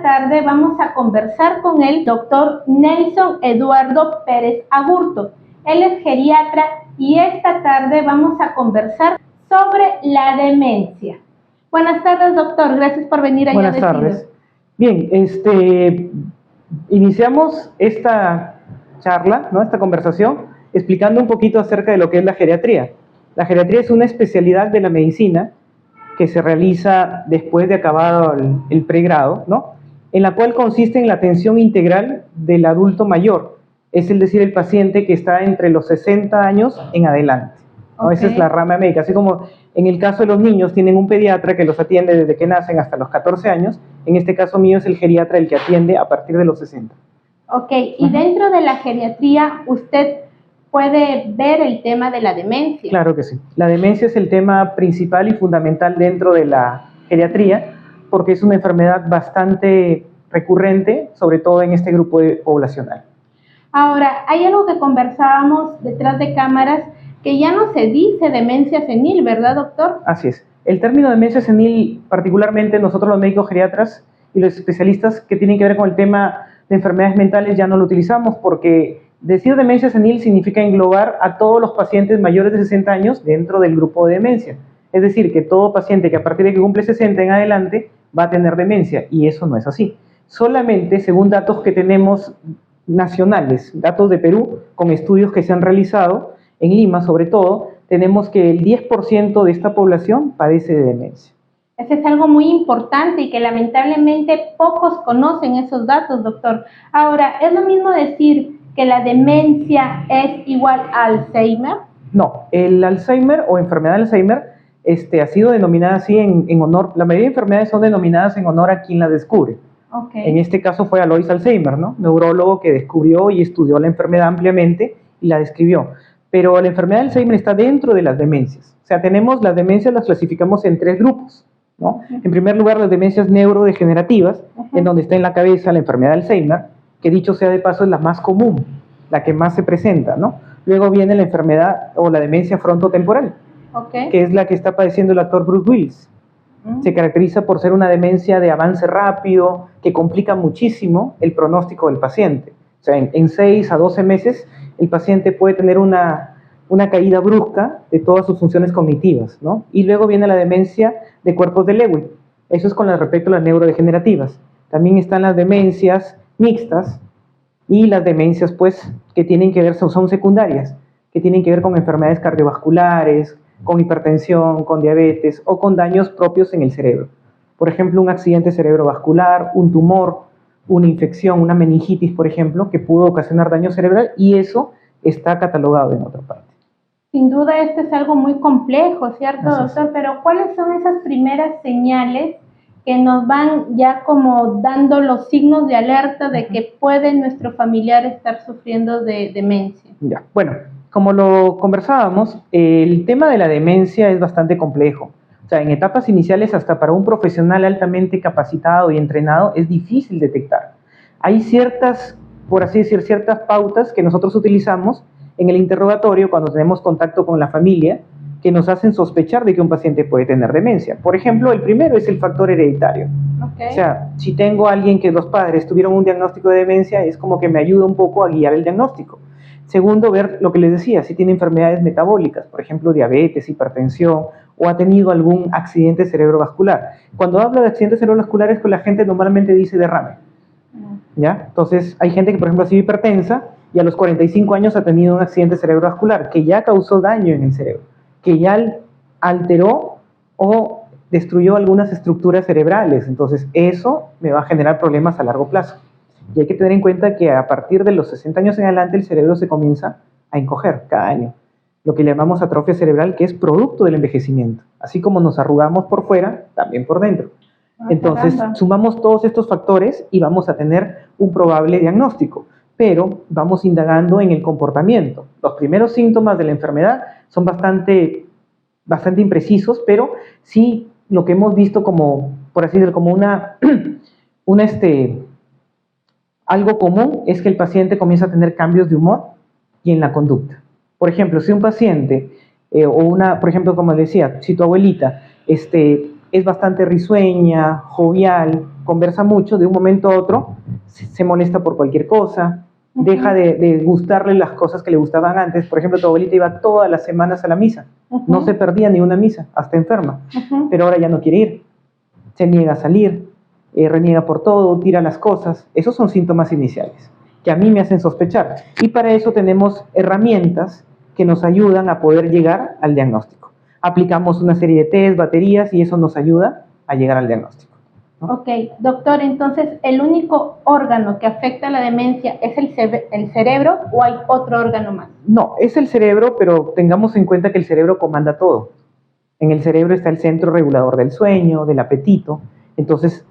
tarde vamos a conversar con el doctor Nelson Eduardo Pérez Agurto. Él es geriatra y esta tarde vamos a conversar sobre la demencia. Buenas tardes, doctor. Gracias por venir a Buenas tardes. Bien, iniciamos esta charla, ¿no? Esta conversación, explicando un poquito acerca de lo que es la geriatría. La geriatría es una especialidad de la medicina que se realiza después de acabado el pregrado, ¿no? En la cual consiste en la atención integral del adulto mayor, es decir, el paciente que está entre los 60 años en adelante, ¿no? Okay. Esa es la rama médica. Así como en el caso de los niños tienen un pediatra que los atiende desde que nacen hasta los 14 años, en este caso mío es el geriatra el que atiende a partir de los 60. Ok, y dentro de la geriatría usted puede ver el tema de la demencia. Claro que sí. La demencia es el tema principal y fundamental dentro de la geriatría porque es una enfermedad bastante recurrente, sobre todo en este grupo poblacional. Ahora, hay algo que conversábamos detrás de cámaras que ya no se dice demencia senil, ¿verdad, doctor? Así es. El término demencia senil, particularmente nosotros los médicos geriatras y los especialistas que tienen que ver con el tema de enfermedades mentales ya no lo utilizamos porque decir demencia senil significa englobar a todos los pacientes mayores de 60 años dentro del grupo de demencia. Es decir, que todo paciente que a partir de que cumple 60 en adelante va a tener demencia, y eso no es así. Solamente según datos que tenemos nacionales, datos de Perú, con estudios que se han realizado, en Lima sobre todo, tenemos que el 10% de esta población padece de demencia. Ese es algo muy importante y que lamentablemente pocos conocen esos datos, doctor. Ahora, ¿es lo mismo decir que la demencia es igual a Alzheimer? No, el Alzheimer o enfermedad de Alzheimer ha sido denominada así en honor, la mayoría de enfermedades son denominadas en honor a quien las descubre. Okay. En este caso fue Alois Alzheimer, ¿no? Neurólogo que descubrió y estudió la enfermedad ampliamente y la describió. Pero la enfermedad de Alzheimer está dentro de las demencias. O sea, tenemos las demencias, las clasificamos en 3 grupos, ¿no? En primer lugar, las demencias neurodegenerativas, en donde está en la cabeza la enfermedad de Alzheimer, que dicho sea de paso es la más común, la que más se presenta, ¿no? Luego viene la enfermedad o la demencia frontotemporal, que es la que está padeciendo el actor Bruce Willis. Se caracteriza por ser una demencia de avance rápido, que complica muchísimo el pronóstico del paciente. O sea, en 6 a 12 meses el paciente puede tener una caída brusca de todas sus funciones cognitivas, ¿no? Y luego viene la demencia de cuerpos de Lewy. Eso es con respecto a las neurodegenerativas. También están las demencias mixtas y las demencias, pues, que tienen que ver, son secundarias, que tienen que ver con enfermedades cardiovasculares, con hipertensión, con diabetes o con daños propios en el cerebro. Por ejemplo, un accidente cerebrovascular, un tumor, una infección, una meningitis, por ejemplo, que pudo ocasionar daño cerebral, y eso está catalogado en otra parte. Sin duda esto es algo muy complejo, ¿cierto, doctor? Pero ¿cuáles son esas primeras señales que nos van ya como dando los signos de alerta de que puede nuestro familiar estar sufriendo de demencia? Ya, bueno, como lo conversábamos, el tema de la demencia es bastante complejo. O sea, en etapas iniciales, hasta para un profesional altamente capacitado y entrenado, es difícil detectar. Hay ciertas, por así decir, ciertas pautas que nosotros utilizamos en el interrogatorio cuando tenemos contacto con la familia que nos hacen sospechar de que un paciente puede tener demencia. Por ejemplo, el primero es el factor hereditario. O sea, si tengo a alguien que los padres tuvieron un diagnóstico de demencia, es como que me ayuda un poco a guiar el diagnóstico. Segundo, ver lo que les decía, si tiene enfermedades metabólicas, por ejemplo, diabetes, hipertensión, o ha tenido algún accidente cerebrovascular. Cuando hablo de accidentes cerebrovasculares, pues la gente normalmente dice derrame, ¿ya? Entonces, hay gente que, por ejemplo, ha sido hipertensa y a los 45 años ha tenido un accidente cerebrovascular que ya causó daño en el cerebro, que ya alteró o destruyó algunas estructuras cerebrales. Entonces, eso me va a generar problemas a largo plazo. Y hay que tener en cuenta que a partir de los 60 años en adelante el cerebro se comienza a encoger cada año, lo que llamamos atrofia cerebral, que es producto del envejecimiento. Así como nos arrugamos por fuera, también por dentro. Entonces, sumamos todos estos factores y vamos a tener un probable diagnóstico, pero vamos indagando en el comportamiento. Los primeros síntomas de la enfermedad son bastante imprecisos, pero sí lo que hemos visto como, por así decirlo, como algo común es que el paciente comienza a tener cambios de humor y en la conducta. Por ejemplo, si un paciente, por ejemplo, como decía, si tu abuelita es bastante risueña, jovial, conversa mucho, de un momento a otro se molesta por cualquier cosa, deja de gustarle las cosas que le gustaban antes. Por ejemplo, tu abuelita iba todas las semanas a la misa, no se perdía ni una misa, hasta enferma, pero ahora ya no quiere ir, se niega a salir, reniega por todo, tira las cosas. Esos son síntomas iniciales que a mí me hacen sospechar, y para eso tenemos herramientas que nos ayudan a poder llegar al diagnóstico. Aplicamos una serie de test, baterías, y eso nos ayuda a llegar al diagnóstico, ¿no? Ok, doctor, entonces, ¿el único órgano que afecta la demencia es el cerebro o hay otro órgano más? No, es el cerebro, pero tengamos en cuenta que el cerebro comanda todo. En el cerebro está el centro regulador del sueño, del apetito. Entonces,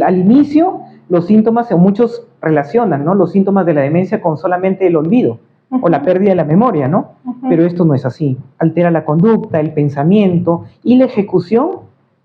al inicio, los síntomas, o muchos relacionan, ¿no?, los síntomas de la demencia con solamente el olvido o la pérdida de la memoria, ¿no? Pero esto no es así. Altera la conducta, el pensamiento y la ejecución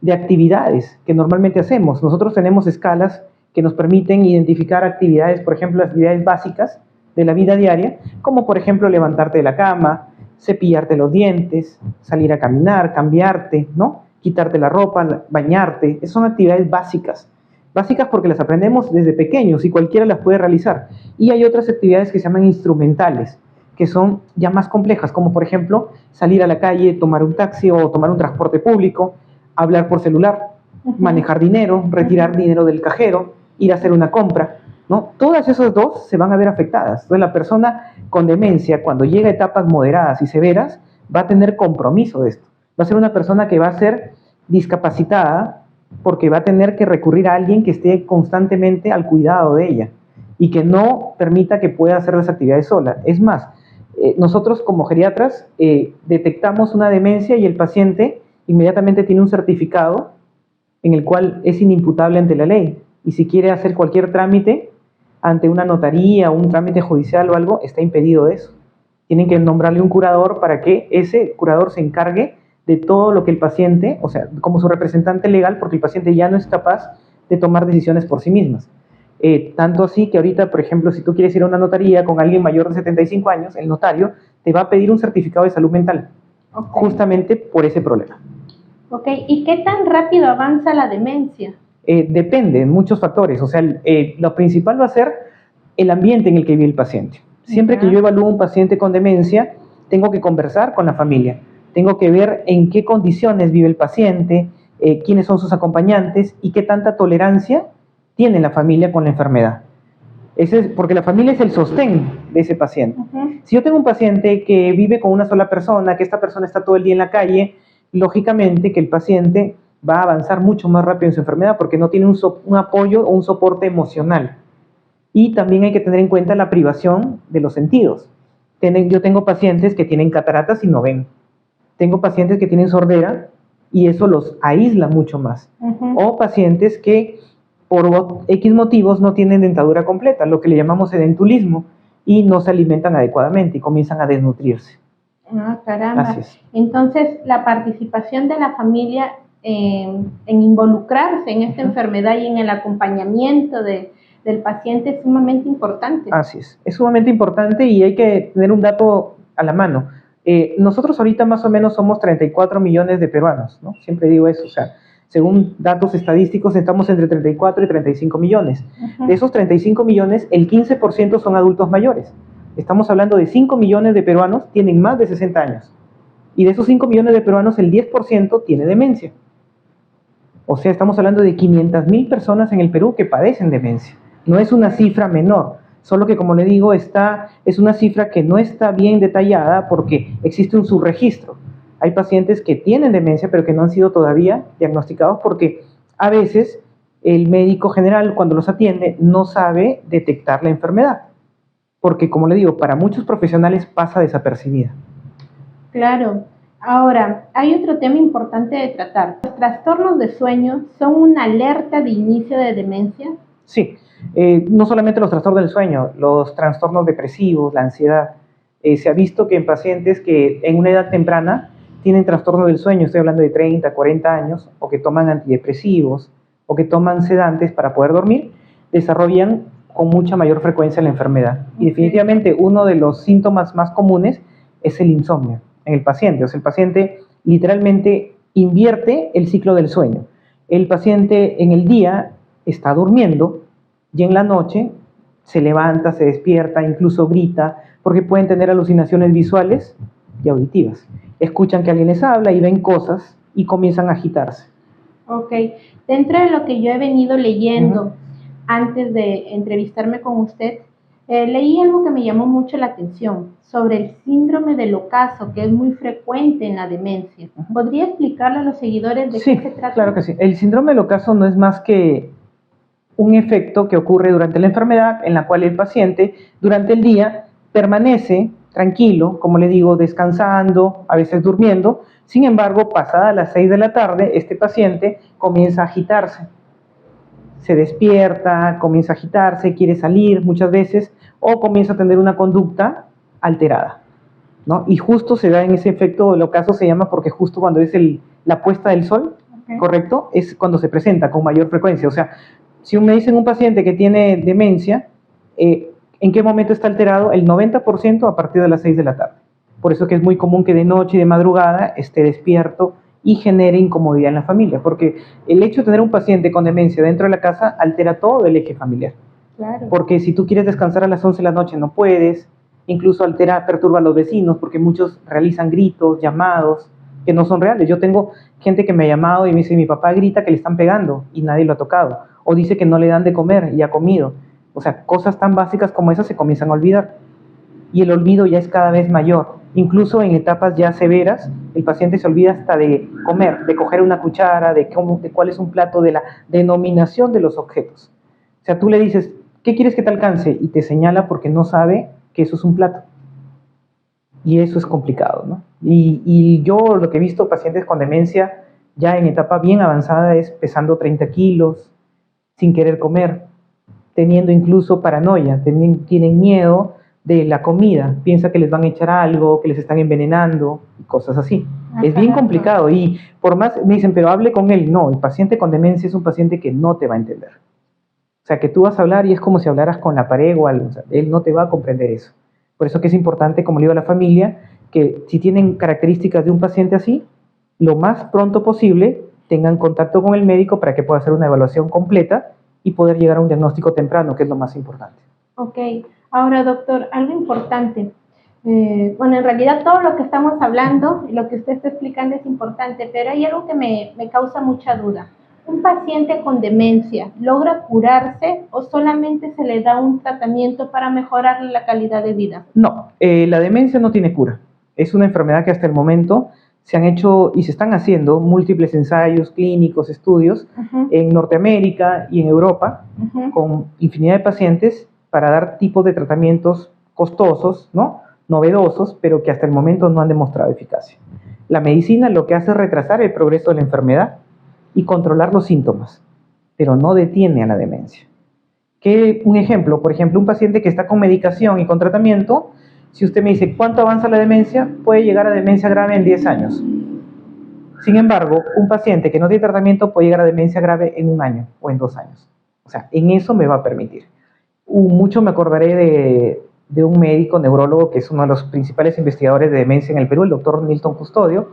de actividades que normalmente hacemos. Nosotros tenemos escalas que nos permiten identificar actividades, por ejemplo, actividades básicas de la vida diaria, como por ejemplo levantarte de la cama, cepillarte los dientes, salir a caminar, cambiarte, ¿no?, quitarte la ropa, bañarte. Son actividades básicas. Básicas porque las aprendemos desde pequeños y cualquiera las puede realizar. Y hay otras actividades que se llaman instrumentales, que son ya más complejas, como por ejemplo salir a la calle, tomar un taxi o tomar un transporte público, hablar por celular, manejar dinero, retirar dinero del cajero, ir a hacer una compra, ¿no? Todas esas dos se van a ver afectadas. Entonces la persona con demencia, cuando llega a etapas moderadas y severas, va a tener compromiso de esto. Va a ser una persona que va a ser discapacitada porque va a tener que recurrir a alguien que esté constantemente al cuidado de ella y que no permita que pueda hacer las actividades sola. Es más, nosotros como geriatras detectamos una demencia y el paciente inmediatamente tiene un certificado en el cual es inimputable ante la ley, y si quiere hacer cualquier trámite ante una notaría o un trámite judicial o algo, está impedido de eso. Tienen que nombrarle un curador para que ese curador se encargue de todo lo que el paciente, o sea, como su representante legal, porque el paciente ya no es capaz de tomar decisiones por sí mismas. Tanto así que ahorita, por ejemplo, si tú quieres ir a una notaría con alguien mayor de 75 años, el notario te va a pedir un certificado de salud mental, justamente por ese problema. Ok, ¿y qué tan rápido avanza la demencia? Depende de muchos factores. O sea, lo principal va a ser el ambiente en el que vive el paciente. Siempre que yo evalúo un paciente con demencia, tengo que conversar con la familia, tengo que ver en qué condiciones vive el paciente, quiénes son sus acompañantes y qué tanta tolerancia tiene la familia con la enfermedad. Porque la familia es el sostén de ese paciente. Si yo tengo un paciente que vive con una sola persona, que esta persona está todo el día en la calle, lógicamente que el paciente va a avanzar mucho más rápido en su enfermedad porque no tiene un apoyo o un soporte emocional. Y también hay que tener en cuenta la privación de los sentidos. Yo tengo pacientes que tienen cataratas y no ven. Tengo pacientes que tienen sordera y eso los aísla mucho más. O pacientes que por X motivos no tienen dentadura completa, lo que le llamamos edentulismo, y no se alimentan adecuadamente y comienzan a desnutrirse. Ah, caramba. Así es. Entonces, la participación de la familia en involucrarse en esta enfermedad y en el acompañamiento del paciente es sumamente importante. Así es sumamente importante y hay que tener un dato a la mano. Nosotros ahorita más o menos somos 34 millones de peruanos, ¿no? Siempre digo eso, o sea, según datos estadísticos estamos entre 34 y 35 millones. De esos 35 millones, el 15% son adultos mayores. Estamos hablando de 5 millones de peruanos tienen más de 60 años. Y de esos 5 millones de peruanos, el 10% tiene demencia. O sea, estamos hablando de 500.000 personas en el Perú que padecen demencia. No es una cifra menor, solo que, como le digo, es una cifra que no está bien detallada porque existe un subregistro. Hay pacientes que tienen demencia, pero que no han sido todavía diagnosticados porque a veces el médico general, cuando los atiende, no sabe detectar la enfermedad. Porque, como le digo, para muchos profesionales pasa desapercibida. Claro. Ahora, hay otro tema importante de tratar. ¿Los trastornos de sueño son una alerta de inicio de demencia? Sí, no solamente los trastornos del sueño, los trastornos depresivos, la ansiedad. Se ha visto que en pacientes que en una edad temprana tienen trastorno del sueño, estoy hablando de 30, 40 años, o que toman antidepresivos, o que toman sedantes para poder dormir, desarrollan con mucha mayor frecuencia la enfermedad. Y definitivamente uno de los síntomas más comunes es el insomnio en el paciente. O sea, el paciente literalmente invierte el ciclo del sueño. El paciente en el día está durmiendo y en la noche se levanta, se despierta, incluso grita, porque pueden tener alucinaciones visuales y auditivas. Escuchan que alguien les habla y ven cosas y comienzan a agitarse. Ok, dentro de lo que yo he venido leyendo antes de entrevistarme con usted, leí algo que me llamó mucho la atención sobre el síndrome del ocaso, que es muy frecuente en la demencia. ¿Podría explicarle a los seguidores de qué se trata? Claro que sí. El síndrome del ocaso no es más que un efecto que ocurre durante la enfermedad en la cual el paciente durante el día permanece tranquilo, como le digo, descansando, a veces durmiendo. Sin embargo, pasadas las 6 de la tarde, este paciente comienza a agitarse. Se despierta, comienza a agitarse, quiere salir muchas veces o comienza a tener una conducta alterada, ¿no? Y justo se da en ese efecto, el ocaso se llama porque justo cuando es la puesta del sol, ¿correcto? Es cuando se presenta con mayor frecuencia. O sea, si me dicen un paciente que tiene demencia, ¿en qué momento está alterado? El 90% a partir de las 6 de la tarde. Por eso que es muy común que de noche y de madrugada esté despierto y genere incomodidad en la familia, porque el hecho de tener un paciente con demencia dentro de la casa altera todo el eje familiar. Claro. Porque si tú quieres descansar a las 11 de la noche no puedes, incluso perturba a los vecinos, porque muchos realizan gritos, llamados, que no son reales. Yo tengo gente que me ha llamado y me dice, mi papá grita que le están pegando y nadie lo ha tocado, o dice que no le dan de comer y ha comido. O sea, cosas tan básicas como esas se comienzan a olvidar. Y el olvido ya es cada vez mayor. Incluso en etapas ya severas, el paciente se olvida hasta de comer, de coger una cuchara, de cuál es un plato, de la denominación de los objetos. O sea, tú le dices, ¿qué quieres que te alcance? Y te señala porque no sabe que eso es un plato. Y eso es complicado, ¿no? Y yo lo que he visto pacientes con demencia ya en etapa bien avanzada es pesando 30 kilos, sin querer comer, teniendo incluso paranoia, tienen miedo de la comida, piensa que les van a echar algo, que les están envenenando, y cosas así. Es bien complicado y por más me dicen, pero hable con él. No, el paciente con demencia es un paciente que no te va a entender. O sea, que tú vas a hablar y es como si hablaras con la pared o algo. O sea, él no te va a comprender eso. Por eso que es importante, como le digo a la familia, que si tienen características de un paciente así, lo más pronto posible tengan contacto con el médico para que pueda hacer una evaluación completa y poder llegar a un diagnóstico temprano, que es lo más importante. Ok. Ahora, doctor, algo importante. Bueno, en realidad todo lo que estamos hablando y lo que usted está explicando es importante, pero hay algo que me causa mucha duda. ¿Un paciente con demencia logra curarse o solamente se le da un tratamiento para mejorar la calidad de vida? No, la demencia no tiene cura. Es una enfermedad que hasta el momento se han hecho y se están haciendo múltiples ensayos clínicos, estudios en Norteamérica y en Europa con infinidad de pacientes para dar tipos de tratamientos costosos, ¿no? Novedosos, pero que hasta el momento no han demostrado eficacia. La medicina lo que hace es retrasar el progreso de la enfermedad y controlar los síntomas, pero no detiene a la demencia. Un ejemplo, por ejemplo, un paciente que está con medicación y con tratamiento, si usted me dice, ¿cuánto avanza la demencia? Puede llegar a demencia grave en 10 años. Sin embargo, un paciente que no tiene tratamiento puede llegar a demencia grave en 1 año o en 2 años. O sea, en eso me va a permitir. Mucho me acordaré de un médico neurólogo que es uno de los principales investigadores de demencia en el Perú, el doctor Nilton Custodio,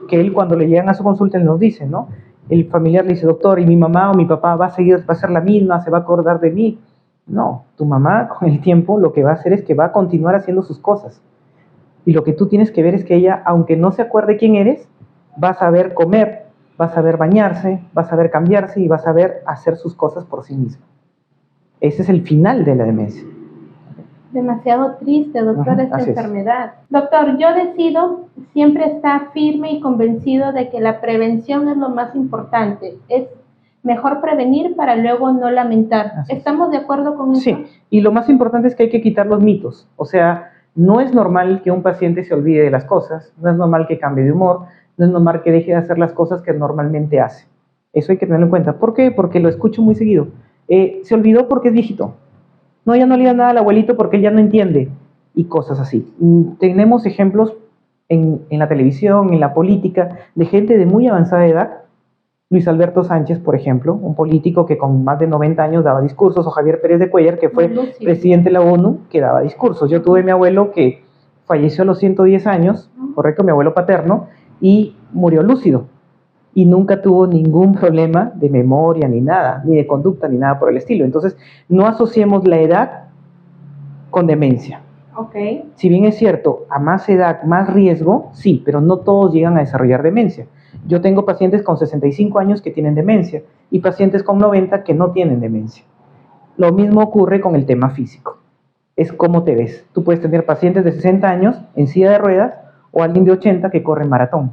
que él cuando le llegan a su consulta, él nos dice, ¿no? El familiar le dice, doctor, ¿y mi mamá o mi papá va a ser la misma, se va a acordar de mí? No, tu mamá con el tiempo lo que va a hacer es que va a continuar haciendo sus cosas. Y lo que tú tienes que ver es que ella, aunque no se acuerde quién eres, va a saber comer, va a saber bañarse, va a saber cambiarse y va a saber hacer sus cosas por sí misma. Ese es el final de la demencia. Demasiado triste, doctor, esta enfermedad. Doctor, yo decido siempre estar firme y convencido de que la prevención es lo más importante. Es mejor prevenir para luego no lamentar. ¿Estamos de acuerdo con eso? Sí, y lo más importante es que hay que quitar los mitos. O sea, no es normal que un paciente se olvide de las cosas, no es normal que cambie de humor, no es normal que deje de hacer las cosas que normalmente hace. Eso hay que tenerlo en cuenta. ¿Por qué? Porque lo escucho muy seguido. Se olvidó porque es viejito. No, ya no le da nada al abuelito porque él ya no entiende. Y cosas así. Tenemos ejemplos en la televisión, en la política, de gente de muy avanzada edad. Luis Alberto Sánchez, por ejemplo, un político que con más de 90 años daba discursos, o Javier Pérez de Cuéllar, que fue presidente de la ONU, que daba discursos. Yo tuve a mi abuelo que falleció a los 110 años, correcto, mi abuelo paterno, y murió lúcido. y nunca tuvo ningún problema de memoria ni nada, ni de conducta ni nada por el estilo. Entonces, no asociemos la edad con demencia. Okay. Si bien es cierto, a más edad, más riesgo, sí, pero no todos llegan a desarrollar demencia. Yo tengo pacientes con 65 años que tienen demencia y pacientes con 90 que no tienen demencia. Lo mismo ocurre con el tema físico. Es cómo te ves. Tú puedes tener pacientes de 60 años en silla de ruedas o alguien de 80 que corre maratón.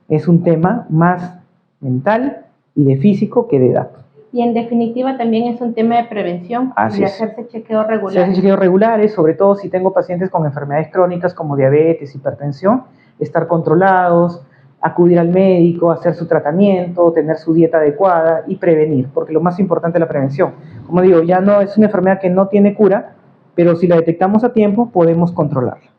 Es un tema más mental y de físico que de edad. Y en definitiva también es un tema de prevención y de hacerse chequeos regulares. Se hacen chequeos regulares, sobre todo si tengo pacientes con enfermedades crónicas como diabetes, hipertensión, estar controlados, acudir al médico, hacer su tratamiento, tener su dieta adecuada y prevenir, porque lo más importante es la prevención. Como digo, ya no es una enfermedad que no tiene cura, pero si la detectamos a tiempo podemos controlarla.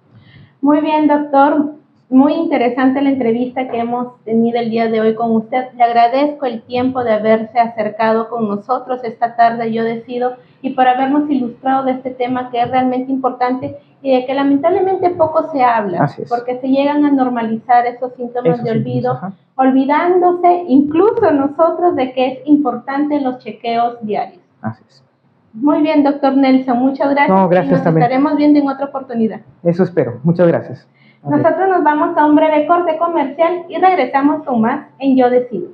Muy bien, doctor. Muy interesante la entrevista que hemos tenido el día de hoy con usted. Le agradezco el tiempo de haberse acercado con nosotros esta tarde, Yo Decido, y por habernos ilustrado de este tema que es realmente importante y de que lamentablemente poco se habla, porque se llegan a normalizar esos síntomas de olvido, olvidándose incluso nosotros de que es importante los chequeos diarios. Así es. Muy bien, doctor Nelson, muchas gracias. No, gracias, y nos también estaremos viendo en otra oportunidad. Eso espero. Muchas gracias. Nosotros nos vamos a un breve corte comercial y regresamos con más en Yo Decido.